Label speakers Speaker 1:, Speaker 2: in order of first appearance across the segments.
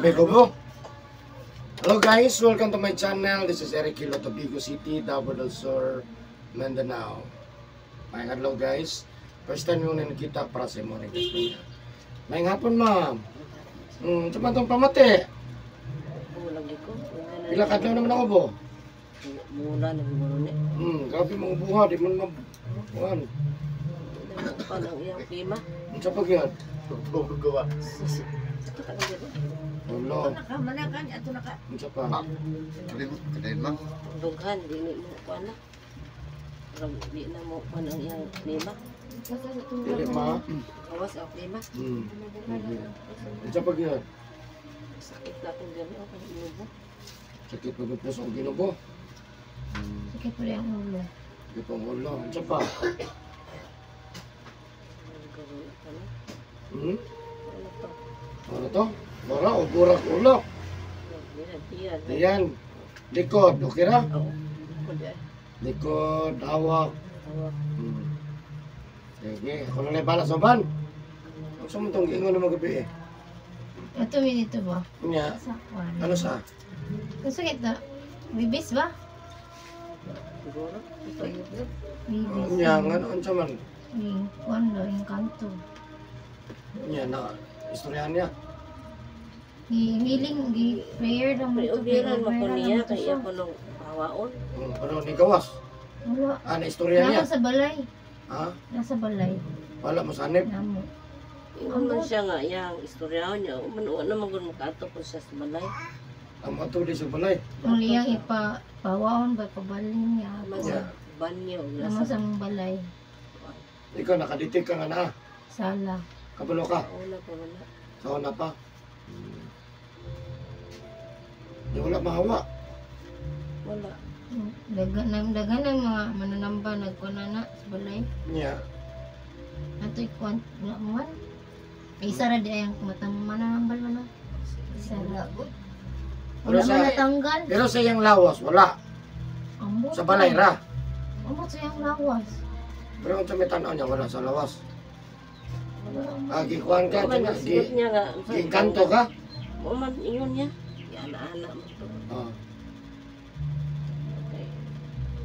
Speaker 1: Sabi ko po. Hello guys, welcome to my channel. This is Eric Hilot of Bigo City, Davao del Sur, Mindanao. May hello guys. First time yung nakita para sa mo rin guys. May hapon ma'am. Cuma itong pamati. Pila kadlaw naman ako po.
Speaker 2: Mula na siguro ni.
Speaker 1: Grabe mga buha, di mo naman buhan.
Speaker 2: Paano iyang pima?
Speaker 1: Ang sapag yan.
Speaker 3: Gawa.
Speaker 2: Sakit ako dito.
Speaker 1: Wala.
Speaker 2: Manakan ato naka.
Speaker 1: Ang sapag.
Speaker 3: Kadain mang.
Speaker 2: Dughan dili mo kuana. Ram di na mo kuana iyang pima.
Speaker 1: Dili ma.
Speaker 2: Awas ang pima.
Speaker 1: Ang sapag yan.
Speaker 2: Sakit na akong dili ako inubo.
Speaker 1: Sakit pa po sa ginubo.
Speaker 4: Sakit pa rin ang ulo.
Speaker 1: Sakit pa ang ulo. Ang sapag. Ano to? Bara o burak ulo. Ayan. Likod, okay ra? Likod, hawak. Sige, ako na lang bala sa ban. Ang sumutong ingon na magabi eh.
Speaker 4: Ito minito ba?
Speaker 1: Nya,
Speaker 4: Sakwan.
Speaker 1: ano sa?
Speaker 4: Ang sakit na. Bibis ba?
Speaker 2: Siguro. Ito yun.
Speaker 4: Bibis.
Speaker 1: Nya, ano sa man?
Speaker 4: Yung kuwan lo, yung kanto.
Speaker 1: Nya, na, istoryahan niya.
Speaker 4: Hiling, prayer lang.
Speaker 2: Ubiran mo ko niya kaya ko nung hawaon.
Speaker 1: Ano, ni gawas?
Speaker 4: Wala.
Speaker 1: Na istorya niya.
Speaker 4: Nasa balay.
Speaker 1: Ha?
Speaker 4: Nasa balay.
Speaker 1: Wala mo sanip.
Speaker 4: Namo.
Speaker 2: Ingon man siya nga iyang istoryahan niya. Manuwa naman kung makato ko siya sa balay.
Speaker 1: Ang matuli sa balay.
Speaker 4: Kung liyang ipawaon ba, pabaling niya.
Speaker 2: Naman sa banyo.
Speaker 4: Naman sa mong balay.
Speaker 1: Ikaw, nakaditik ka nga na.
Speaker 4: Sala.
Speaker 1: Kabalo ka.
Speaker 2: Wala pa wala.
Speaker 1: Sa una pa. Di wala mahawa.
Speaker 2: Wala.
Speaker 4: Dagan ng mga mananamba nagkuana na sa balay.
Speaker 1: Nya,
Speaker 4: Ato'y kuwan, wala man. May isa ra di ayang matang mananambal man na. Isa ra. Wala
Speaker 1: Pero sa-
Speaker 4: man natanggal.
Speaker 1: pero sa iyang lawas, wala.
Speaker 4: Ambot.
Speaker 1: Sa balay ra.
Speaker 4: Ambot sa iyang lawas.
Speaker 1: Pero kung sa may tanaw niya, wala sa lawas. Gikuhan ka,
Speaker 2: Wala sigot niya nga.
Speaker 1: gikanto ka.
Speaker 2: Uman ingon niya. Ana-ana mo to.
Speaker 1: Oh,
Speaker 2: Okay.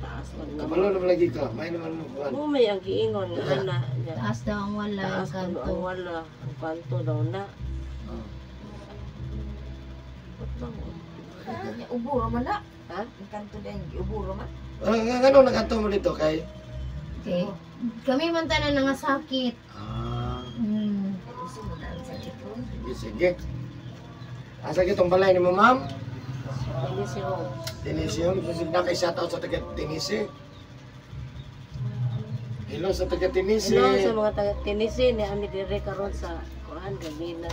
Speaker 2: Taas lang naman.
Speaker 1: kabalo naman lagi ka. May naman mo kuhan.
Speaker 2: May ang giingon nga ana niya.
Speaker 4: Taas daw ang wala,
Speaker 2: Taas
Speaker 4: ang
Speaker 2: kuno ang
Speaker 4: kanto.
Speaker 2: wala. Ang kanto daw na.
Speaker 1: Oh.
Speaker 2: Utang.
Speaker 5: Uburo man na.
Speaker 2: Ha?
Speaker 5: Ang kanto din, uburo man.
Speaker 1: Ano nakanto mo dito kay?
Speaker 4: Okay. Kami man tanan nga sakit.
Speaker 5: Gusto mo na ang sakit ko.
Speaker 1: Sige, sige. Asa kitong balay ni mo, ma'am?
Speaker 2: Hindi siya ho.
Speaker 1: Tinisium. Susig na kay shoutout sa taga Tinisi. Hello sa taga Tinisi.
Speaker 2: Hello sa mga taga Tennessee ni ami dire karon sa kuan gabi na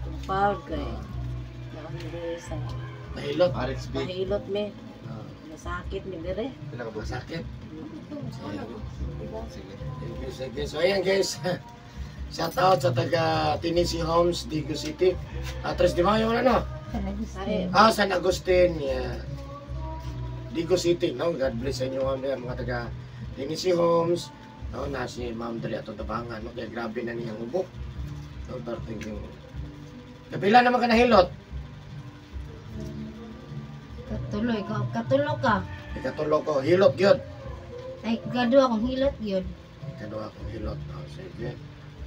Speaker 2: compound kay naami dire sa
Speaker 1: Mahilot.
Speaker 3: RXB.
Speaker 2: mahilot me. Masakit mi dire.
Speaker 3: Pila ka ba?
Speaker 1: Masakit.
Speaker 3: Sige.
Speaker 1: Sige, sige. So ayan guys. Shoutout sa taga Tinisi Homes, Digo City. Atres di Mayo na no?
Speaker 2: Ay,
Speaker 1: San Agustin, yeah. Digo City, no? God bless sa inyo mga taga Tinisi Homes. No, na si Ma'am Dali ato tabangan, no? Kaya grabe na niyang ubok. No, parting yung... Kapila naman ka nahilot.
Speaker 4: Katuloy, katulo ka.
Speaker 1: Ikatulo ko, hilot gyud.
Speaker 4: Ay, gado akong hilot yun.
Speaker 1: Kadua akong hilot. Oh, sige.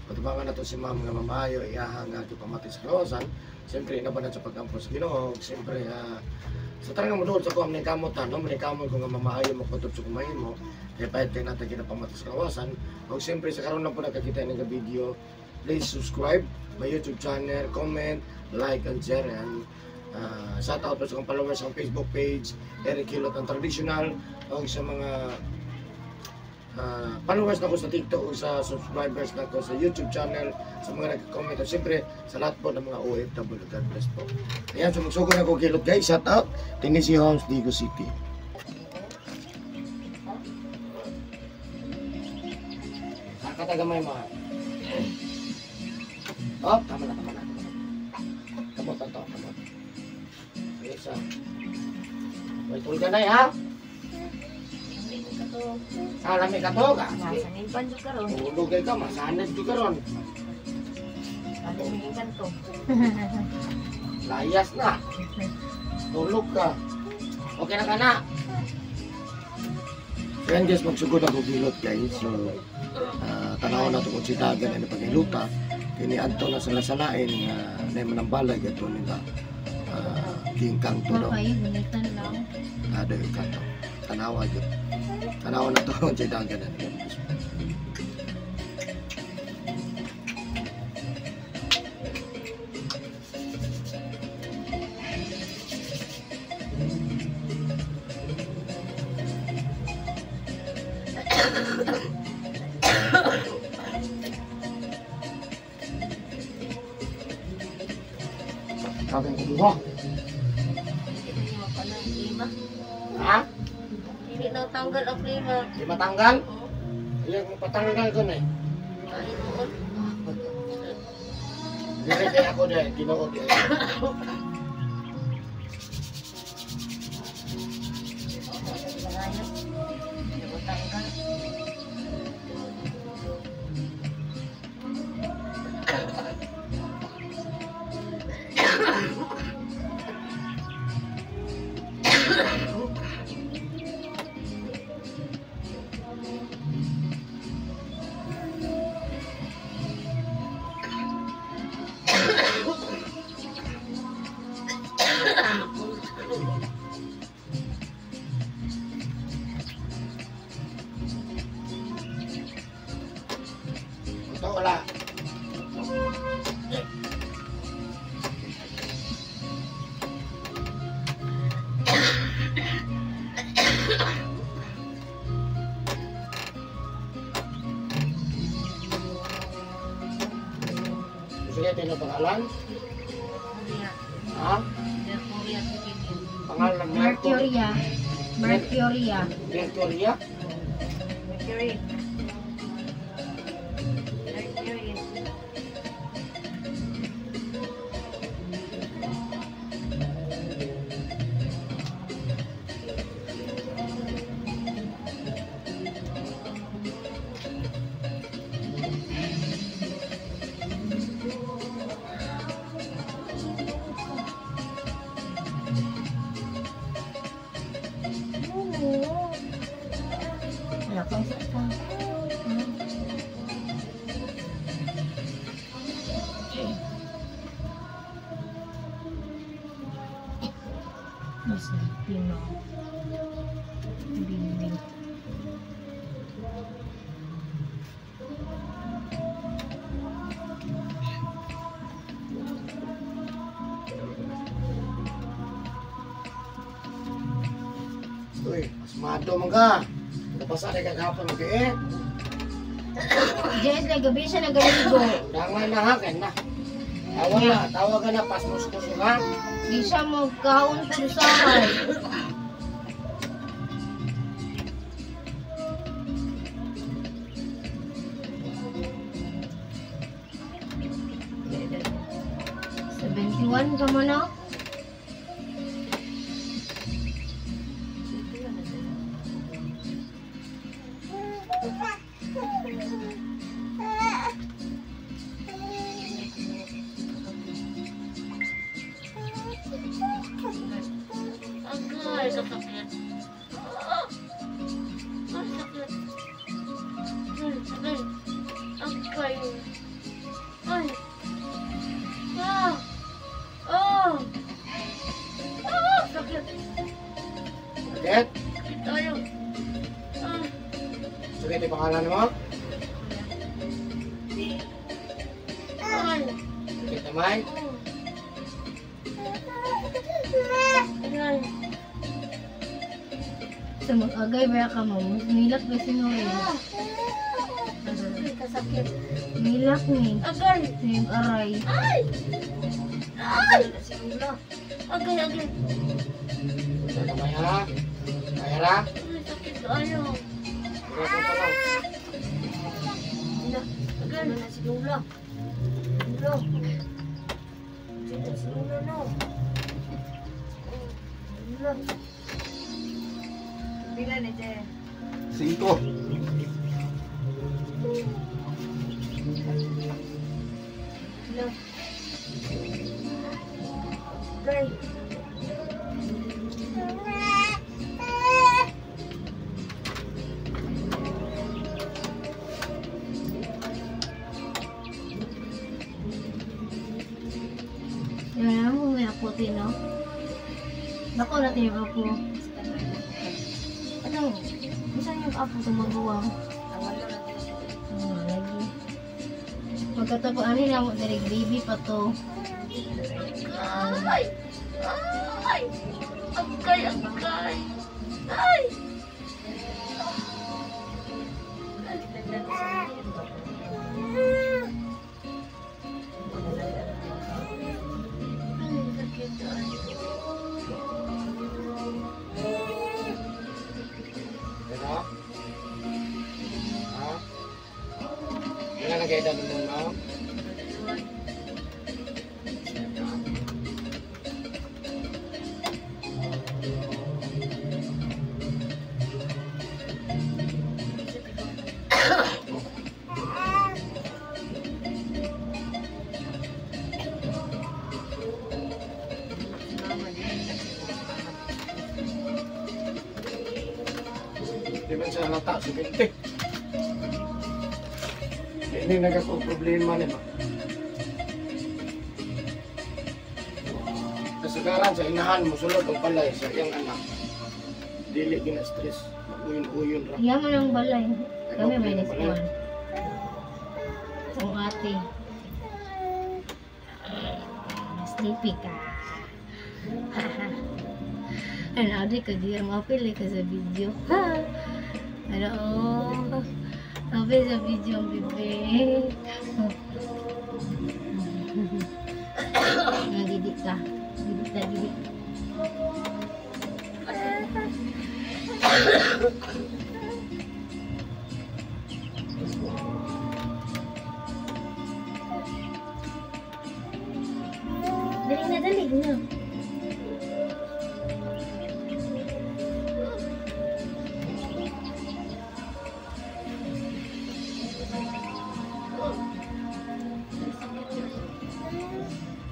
Speaker 1: Patubangan na to si Ma'am nga mamayo, iyaha nga ito pamatis kawasan. Siyempre, inabanan sa pagkampo sa Ginoo. Siyempre, sa tarang mo doon sa kuha, manikamutan, no? Manikamot ko nga mamayo mo, kutob sa kumain mo. Kaya pahit kayo natin kinapamatis kawasan. O siyempre, sa karoon lang po nakakita ng video, please subscribe my YouTube channel, comment, like, and share. And shout out po sa kong followers sa Facebook page, Eric Hilot ang Traditional. O sa mga followers na ko sa TikTok o sa subscribers na ko sa YouTube channel, sa mga nag-comment. At siyempre, sa lahat po ng mga OFW, God bless po. Ayan, sumusugo na ko kilot guys. Shout out, Tinisi Homes, Digo City. Katagamay mo. Oh, tama na, tama na. Kamot na to, kamot. Ayos ah. May tulog ka na ha? Salami ka to ka?
Speaker 5: Nasa nimpan dyan ka ron.
Speaker 1: Ulugay ka, masanad di ka ron.
Speaker 5: Ano yung kanto?
Speaker 1: Layas na. Tulog ka. Okay na ka na. So yan guys, magsugod ako gilot guys. So, tanaw na ito kung si Dagan na pagiluta. Kini adto na sila salain nga na manang balay gato nila. Kingkang to daw.
Speaker 4: Okay, bunitan lang.
Speaker 1: Ada yung kanto. Tanawa yun. Tanawa na ito kung si Dagan na nila. Sabi ko mo.
Speaker 2: Hindi mo pa ng klima.
Speaker 1: Ha?
Speaker 2: Hindi na tanggal ang klima.
Speaker 1: Di matanggal? Iyan mo patanggal ko na eh.
Speaker 2: Ay, noon.
Speaker 1: Dili kaya ako dahil ginood eh.
Speaker 2: Marayos. Hindi mo tanggal.
Speaker 1: Ito wala. Sige, ito yung pangalan.
Speaker 2: Kuya.
Speaker 1: Ha?
Speaker 2: Kuya, tigil.
Speaker 1: Pangalan ng
Speaker 4: Mercuria. Mercuria.
Speaker 1: Mercuria.
Speaker 2: Mercury. Mercury.
Speaker 4: Wala kang sakta. Mas pino. Bimbing.
Speaker 1: Uy, asmado mo ka. Kapasa na kagapon mo eh.
Speaker 4: Jess, nagabi siya nagaligo.
Speaker 1: Dangan na ha, na. Tawagan na, pasmus-puso ka.
Speaker 4: Di siya mo kaon po sa sahay. Sa 21 ka mo na?
Speaker 2: Agay, sakit. Ay, sakit. Agay. Agay. Ay. Ah. Oh. Ah, sakit.
Speaker 1: Sakit?
Speaker 2: Sakit tayo. Ah.
Speaker 1: Sakit yung pangalan mo?
Speaker 2: Ay.
Speaker 1: Sakit naman?
Speaker 2: Agay.
Speaker 4: Sa mag-agay ba ka mo? Nilak ba sinurin?
Speaker 2: Agay, kasakit.
Speaker 4: Nilak ni.
Speaker 2: Agay.
Speaker 4: Yung aray.
Speaker 2: Ay. Ay. Agay, agay.
Speaker 1: Sakit naman ha? Kaya ra?
Speaker 2: Ay, sakit tayo.
Speaker 1: Sakit pa lang.
Speaker 2: Agay. Na si Lula. Lula. Si Lula no. Lula. Bila ni Jen.
Speaker 3: 5.
Speaker 2: Lula.
Speaker 5: Gay.
Speaker 4: Yan ang may apo din, no? Bako natin yung apo. Ano? Saan yung apo tumagawa? Lagi. Magkatapuan nila mo dari baby pa to.
Speaker 5: Ay! Ay! Agkay! Agkay! Ay!
Speaker 1: Diba? Ha? Wala na kayo dami mo, no? Di man siya nata, subinte. Ini nagkakaproblema niya ba? Kasagaran sa inahan mo, sulod ang palay sa iyang anak. Dili gina-stress. Mag-uyon-uyon ra.
Speaker 4: Hiya mo ng balay. Kami
Speaker 1: Ay,
Speaker 4: may
Speaker 1: okay,
Speaker 4: niskuhan. Ang ate. Sleepy ka. Ano, adi ka di ang mapili ka sa video. Ha? Ano, oh. Mapili sa video ang bibig. Didik ka. Didik ka, didik. Dali na.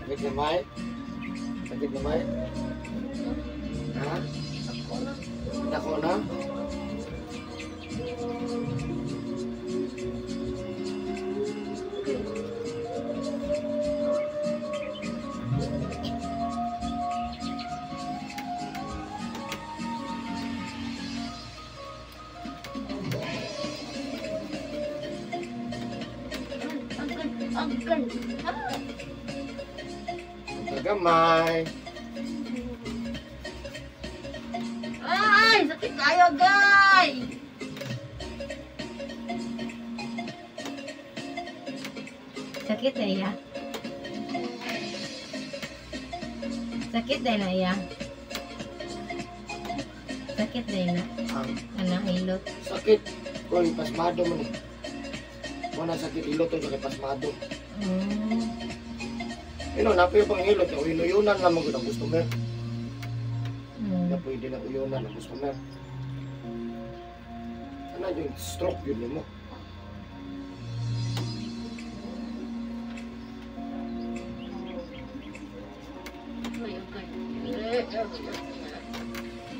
Speaker 1: Sakit gamay? Sakit gamay? Ha? Dako na?
Speaker 5: Agkay!
Speaker 1: Gamay.
Speaker 5: Ay! Sakit kayo, Gay!
Speaker 4: Sakit na iya. Sakit din na iya. Sakit din na. Anang ilot.
Speaker 1: Sakit. Koy, pasmado mo ni. Muna sakit ilot to sakit pasmado. Napoy pang ilot. Uyunan lang mo ang customer. Napoy din ang uyunan ang customer. Ano yung stroke yun mo?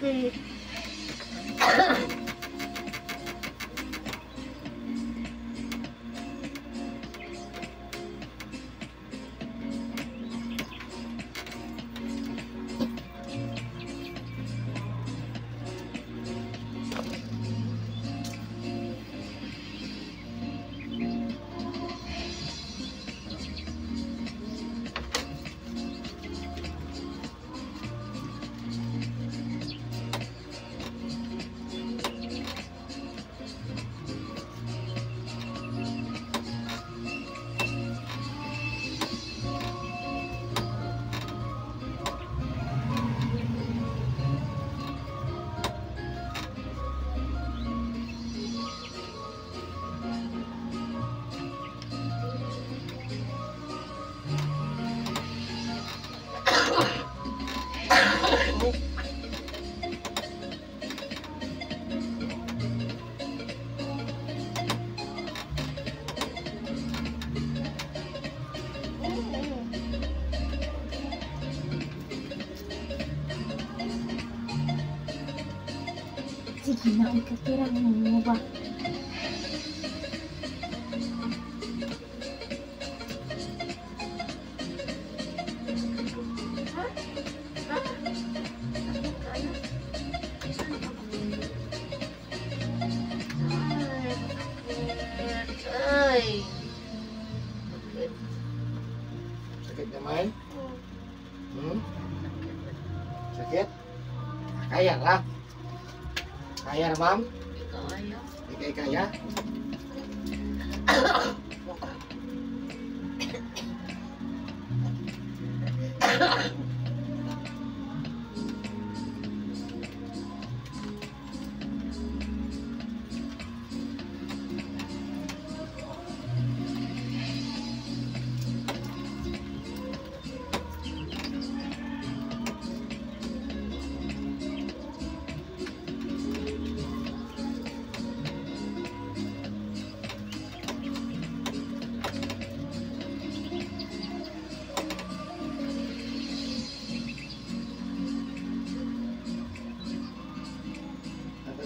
Speaker 5: Okay.
Speaker 4: Hinaon ka tira mo ba?
Speaker 5: Ay.
Speaker 1: Sakit naman? Hmm? Sakit? Kaya lah. Kaya na ma'am?
Speaker 5: Kaya.
Speaker 1: Hindi kayo kaya?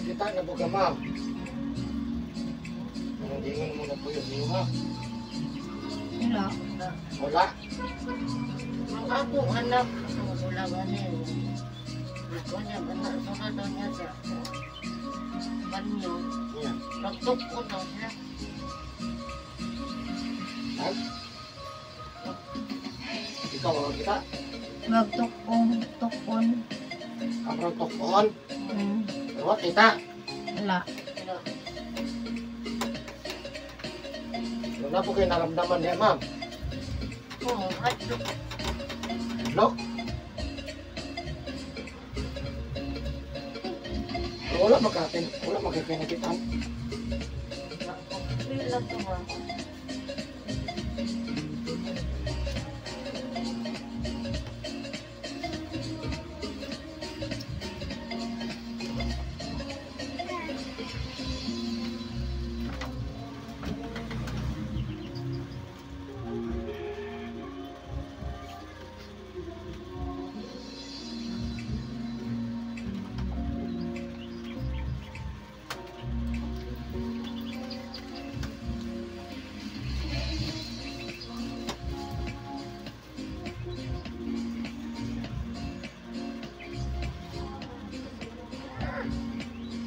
Speaker 1: Kita na po ka ma'am. Nandiyan mo na po yung niyo ha.
Speaker 4: Wala.
Speaker 1: Wala.
Speaker 5: Ang akong anak, ang bulawanin. Ako niya, sunod daw niya sa banyo.
Speaker 1: Yan.
Speaker 5: Nagtukod daw siya.
Speaker 1: Ha? Ikaw ang kita.
Speaker 4: Magtukon.
Speaker 1: Ang tukon.
Speaker 4: Hmm.
Speaker 1: Pero kita.
Speaker 4: Wala.
Speaker 1: Ano na po kayo naramdaman niya ma'am?
Speaker 5: Oo, hadlo.
Speaker 1: Look. Wala magkakinakitan.
Speaker 5: Feel lang ito ba?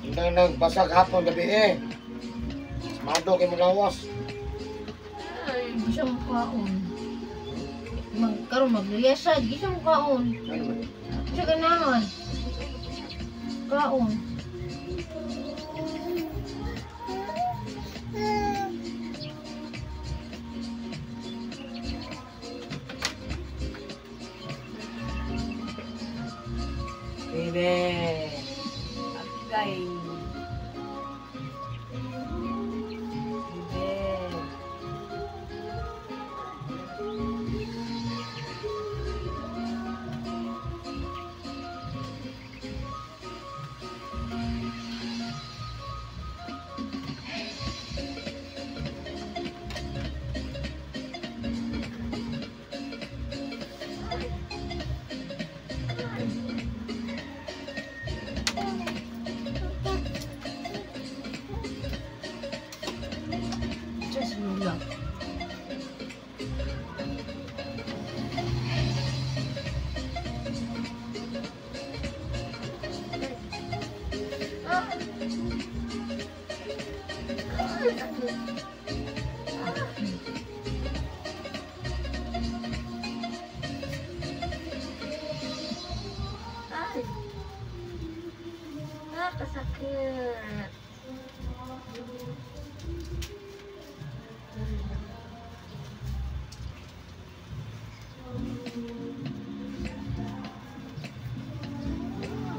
Speaker 1: Hindi nagbasag hapon gabi eh. Mado kayo malawas.
Speaker 5: Ay,
Speaker 4: Di siya mukhaon. Karon magluyasad. Di siya mukhaon.
Speaker 1: Ano ba?
Speaker 4: Di siya ganahan. Kaon.
Speaker 2: Bebe. Agay. Bebe.
Speaker 4: Just lula.
Speaker 5: ay. Nakasakit.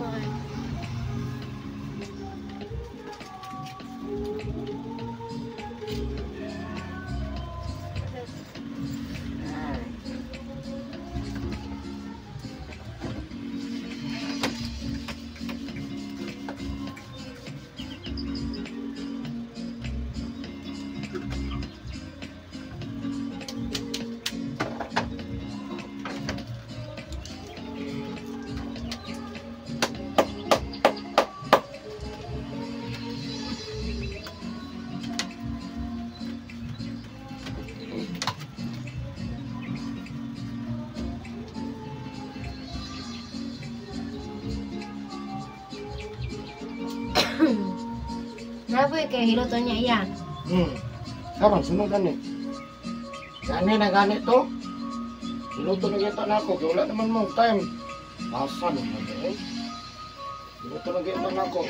Speaker 5: Ay. Ay.
Speaker 4: Wala po kay hiluto niya iyan.
Speaker 1: Karon sunod gani. Gani na gani to. Hiluto na kita na ako. Kaya wala naman mo time. Asa naman eh. Hiluto na kita na ako.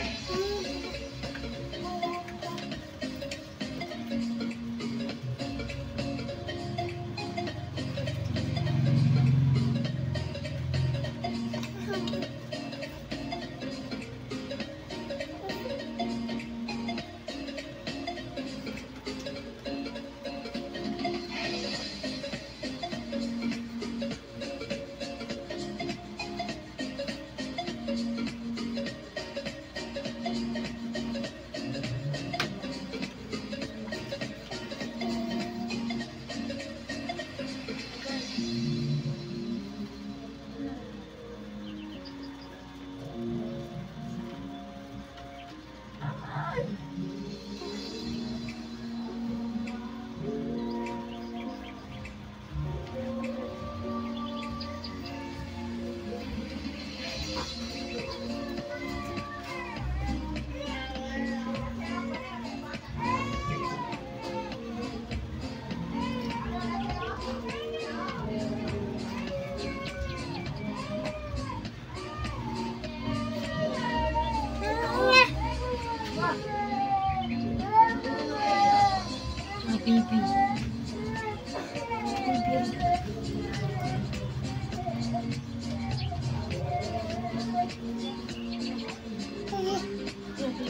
Speaker 4: Baby.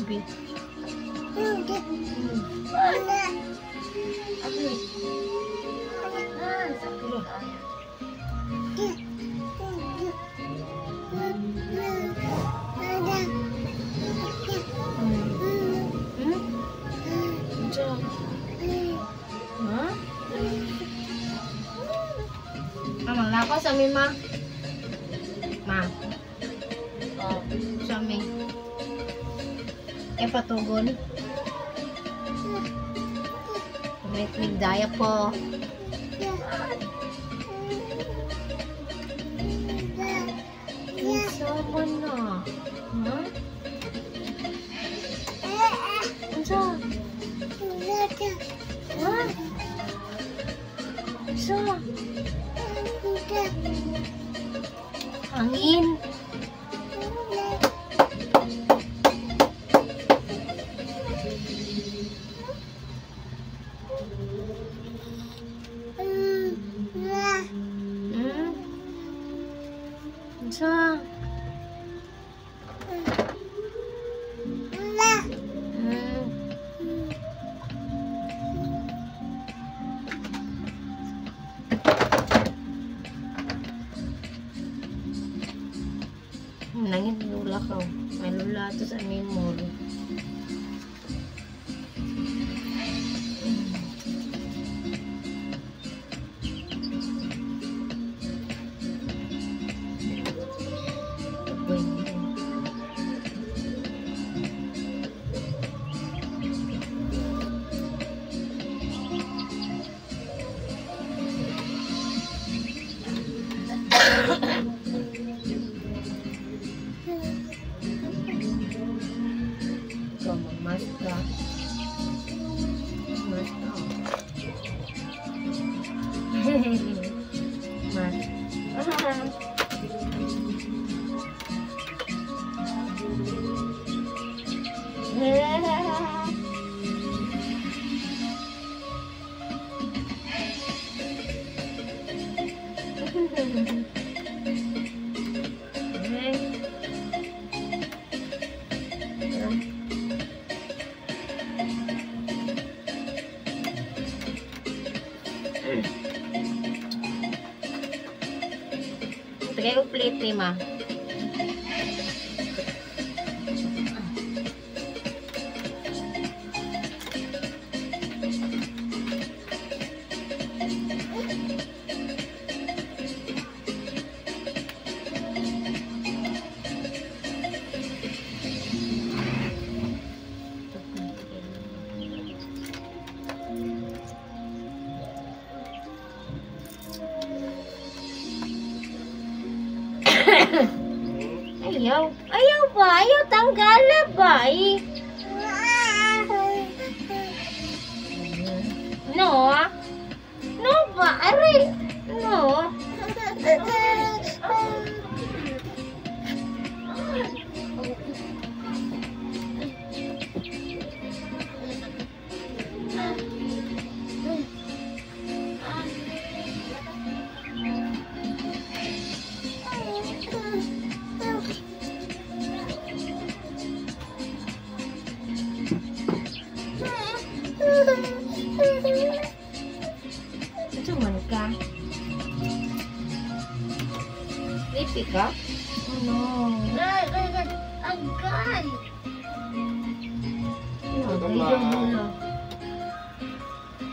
Speaker 4: Baby. Amang lako sa amin, ma. Ma. Sa amin. Patugon. May daya po. Sama na. Ha? Ansa? Ha? Ansa? Hangin. Ansa? Nangit lula ka. May lula to sa memory. Maska. Tagay ko plate, ma. Ayaw. Ayaw ba? Ayaw tanggala ba? No. No ba? Aray. No. Cuman ka. Lipi ka? Oh no.
Speaker 5: Agay!
Speaker 4: Lula.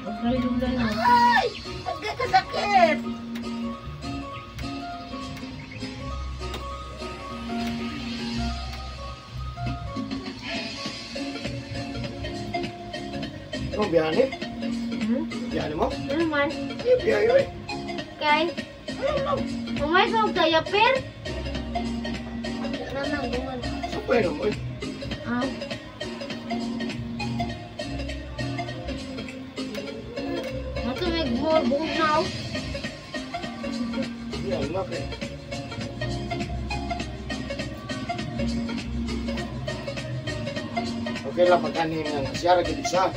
Speaker 4: Agay lula na.
Speaker 5: Ay! Agay kasakit!
Speaker 1: Ano, biyane?
Speaker 4: Hmm?
Speaker 1: Biyane mo?
Speaker 4: Ano man?
Speaker 1: Biyane eh.
Speaker 4: Kay? Umay ka og diaper?
Speaker 5: Nanang, guman.
Speaker 1: Sapay na mo eh.
Speaker 4: Ah. Mato may more buong now.
Speaker 1: Biyane mo eh. Okay lang pagkanin nga siya gid siya.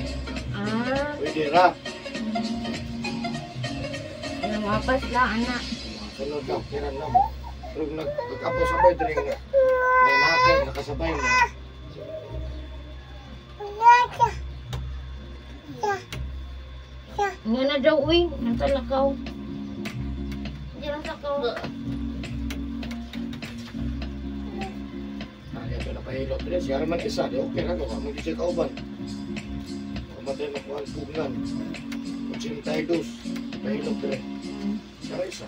Speaker 4: Ah.
Speaker 1: Pwede ra.
Speaker 4: Ano mapas la anak.
Speaker 1: Sunod lang, kiran na mo. Pero nagkapo sabay diri nga. May nakay nakasabay na.
Speaker 4: Nga na daw uy, natalakaw. Diyan sa kaw.
Speaker 1: Kaya ito na pahilot diri. Siya raman isa, di okay ra ko. Mo di kauban. Kamatay na ko ang pugnan. 82. Pahilot diri. Siya ra isa.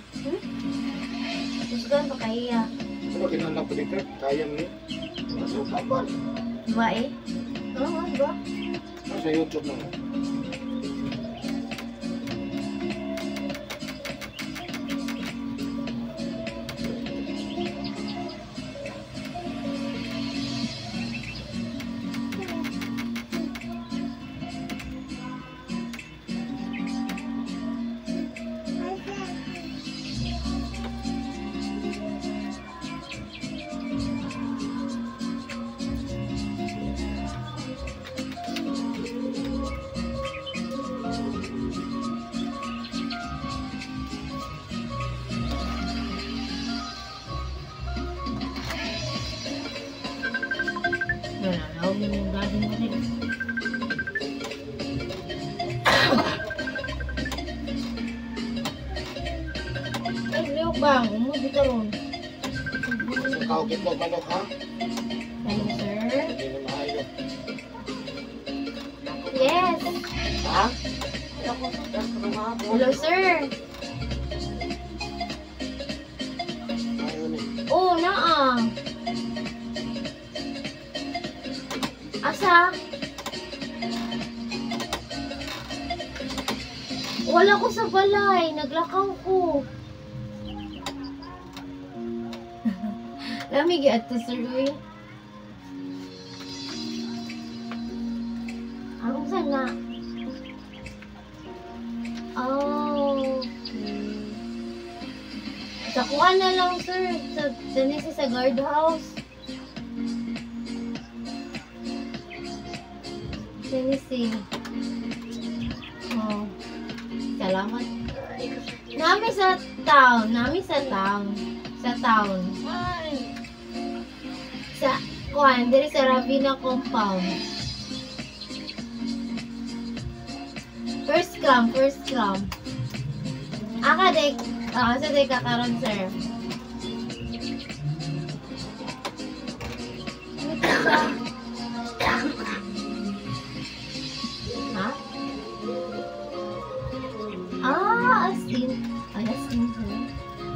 Speaker 4: Tusgan pa kaya.
Speaker 1: Ano kinahanglan ko dito? Kaya ni. Masuk kapan?
Speaker 4: Ba eh? Oo, ba?
Speaker 1: Sa YouTube na.
Speaker 4: Nalalaw mo yung gadin mo rin. Ay, Leo bang, umuwi ka ron.
Speaker 1: Sa kaugit mo manok ha?
Speaker 4: Hello, sir.
Speaker 1: Hindi na maayo.
Speaker 4: Yes.
Speaker 1: Ha?
Speaker 4: Hello, sir.
Speaker 1: Ayaw ni.
Speaker 4: Oh, naa. Asa? Wala ko sa balay. Naglakaw ko. Lamig at to, sir. Uy. Anong sana? Oh, okay. Sa kuha na lang, sir. Sa guardhouse. Tennessee. Oh. Salamat. Nami sa town. Sa town. Sa kuhan, diri sa Ravina compound. First clam. Aka dek, sa dek kakaroon, sir. Ha? Asin. Ay, asin, sir.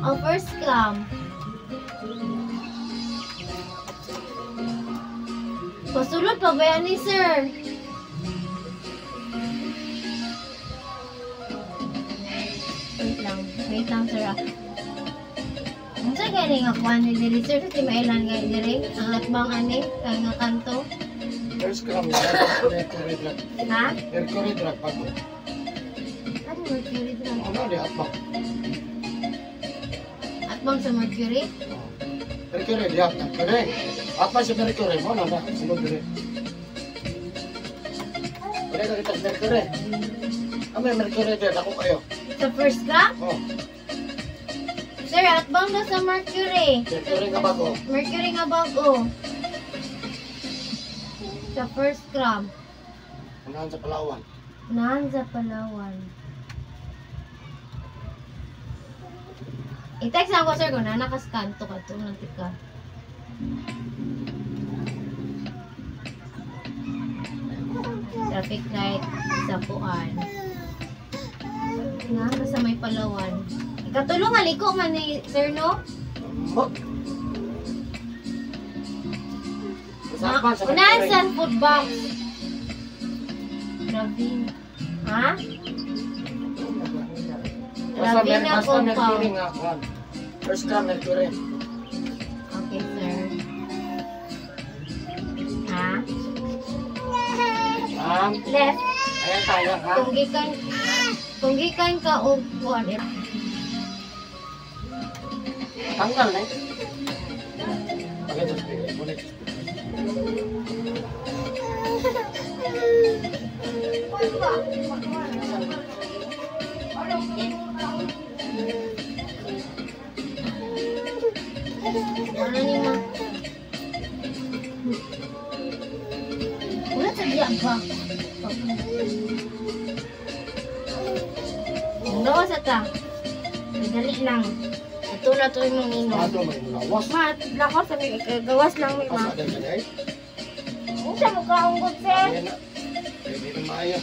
Speaker 4: Oh, first clam. Pasulod pa ba yan ni sir? Wait lang sir. Ang sa gani nga kuha ni diri sir, kasi mailan nga diri, ang atbang ani, kang nga kanto.
Speaker 1: First cram na. Mercury drug.
Speaker 4: Ha?
Speaker 1: Mercury drug pag
Speaker 4: Mercury dra.
Speaker 1: Ano di atbang?
Speaker 4: Atbang sa Mercury?
Speaker 1: Mercury di atbang. Mercury. Atbang si Mercury mo na na. Sunod dire. Wala ka kita Mercury. Kami Mercury din ako kayo.
Speaker 4: Sa first gram?
Speaker 1: Oh,
Speaker 4: Sir, atbang na sa Mercury.
Speaker 1: Mercury nga bago.
Speaker 4: Mercury nga bago. Sa first gram.
Speaker 1: Unahan sa Palawan.
Speaker 4: Unahan sa Palawan. I-text ako sir kung nanakaskanto ka ito ng tika. Traffic light sa Puan. Nga, sa may Palawan. Ikatulong aliko man ni sir no?
Speaker 1: Mo. Usapan sa
Speaker 4: Unahan
Speaker 1: Mercury.
Speaker 4: sa food box. Ravine. Ha? Ravina
Speaker 1: Basta Mercury
Speaker 4: compound.
Speaker 1: nga. Juan. First gram Mercury.
Speaker 4: Okay, sir. Ha? Left.
Speaker 1: Ayan tayo ha.
Speaker 4: Kung gikan ka og kuan.
Speaker 1: Tanggal na eh. Okay, just speak. Bonnet.
Speaker 4: Ano ni ma? Wala sa diya ba? Ano sa ta? Dali lang. Ito na to yung nino.
Speaker 1: Ano may lawas.
Speaker 4: Ma, lakot sa may gawas lang may ma.
Speaker 1: Asa din ka eh.
Speaker 4: Unsa mo ka unggot sir?
Speaker 1: Ayan na. Pwede na maayo.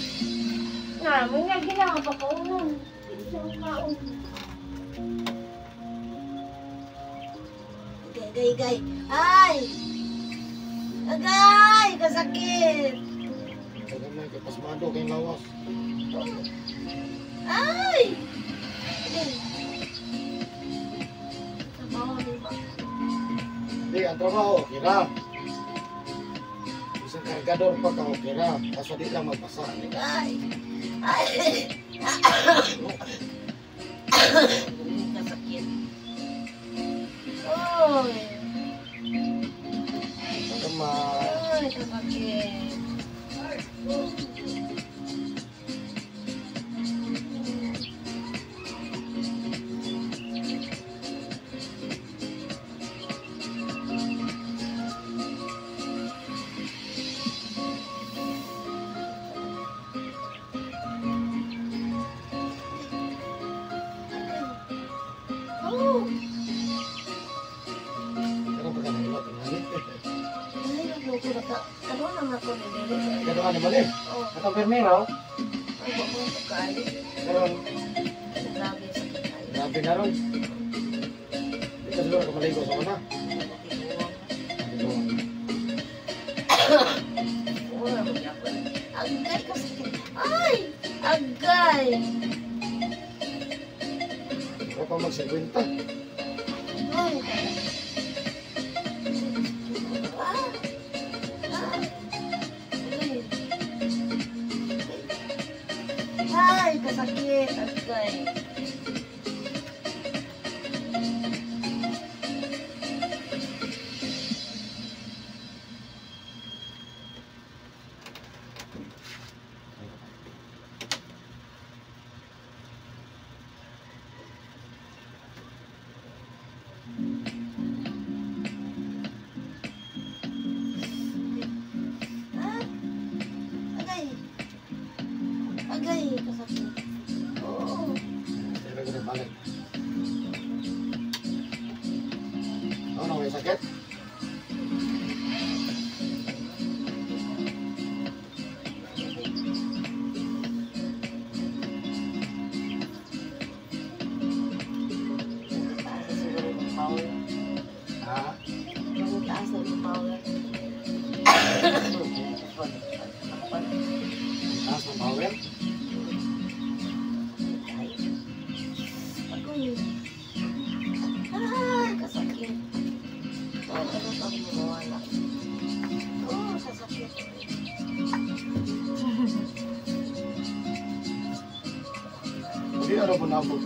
Speaker 4: Na, mo nga ginawa pa kaunon. Unsa mo ka unggot?
Speaker 5: Gay. Ay! Agay! Kasakit!
Speaker 1: Sabi mo, kapasmado kayong lawas.
Speaker 5: Ay!
Speaker 1: Hindi, ang trabaho, okay na. Isang kargador pa ka, okay na. Basta di lang magpasa.
Speaker 5: Ay! Ay! Kasakit.
Speaker 4: Oy,
Speaker 1: Sabi mo,
Speaker 4: oy, kasakit.
Speaker 5: Oh!
Speaker 1: ano ba ka na ilot?
Speaker 5: Ay, nagluto na ka. Ano naman ako ni Dere?
Speaker 1: Gano'n ano mali?
Speaker 5: Oh,
Speaker 1: At ang permero,
Speaker 5: ay, bako na pagkain.
Speaker 1: meron,
Speaker 5: Grabe sa pagkain.
Speaker 1: grabe na ron. Di ka siguro ka maligo sa una.
Speaker 5: Oo, naman ako. Agay, kasakit. Ay! Agay!
Speaker 1: Ako pa mag-50.
Speaker 5: Ay! Ah! Ah! Ay! Ay, kasakit. Agay. Ah! Agay. Agay, kasakit. Oo.
Speaker 1: Pero ko rin balik. Ano, may sakit?
Speaker 5: Taas na siguro yung power.
Speaker 1: Ha?
Speaker 5: Yung taas na yung power.
Speaker 1: Taas ng power?
Speaker 5: Agoy. Ay, kasakit.
Speaker 1: po nabot.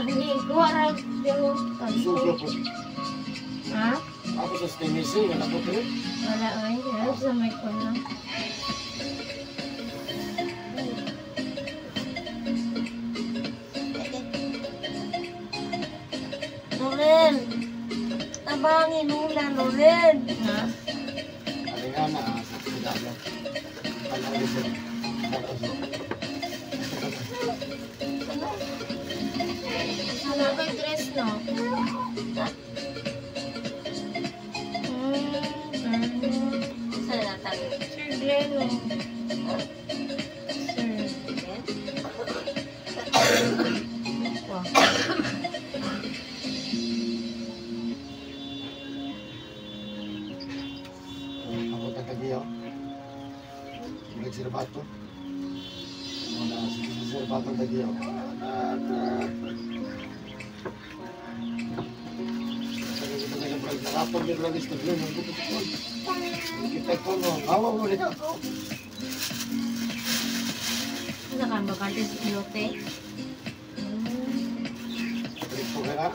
Speaker 4: Hindi, kuha ra yung
Speaker 1: Suga po.
Speaker 4: Ha?
Speaker 1: Ako sa stinisi, wala po ito.
Speaker 4: Wala, ay. Wala sa may ko lang.
Speaker 5: Loren! Tabangin nula, Loren!
Speaker 4: Ha?
Speaker 1: Ano nga na, sa sinabi. Ano nga siya?
Speaker 4: Wala kang dress, no?
Speaker 5: Saan natang?
Speaker 4: Sir Gleno. Sir. Wow.
Speaker 1: Ako tagagiyo. Nagsirbato. Wala, sirbato tagiyo. Narapag yung langis na blue, yung buto ko. Kita ko no, awa mo rin ako.
Speaker 4: Ano ka, bakante sa pilote?
Speaker 1: Trip ko ka na.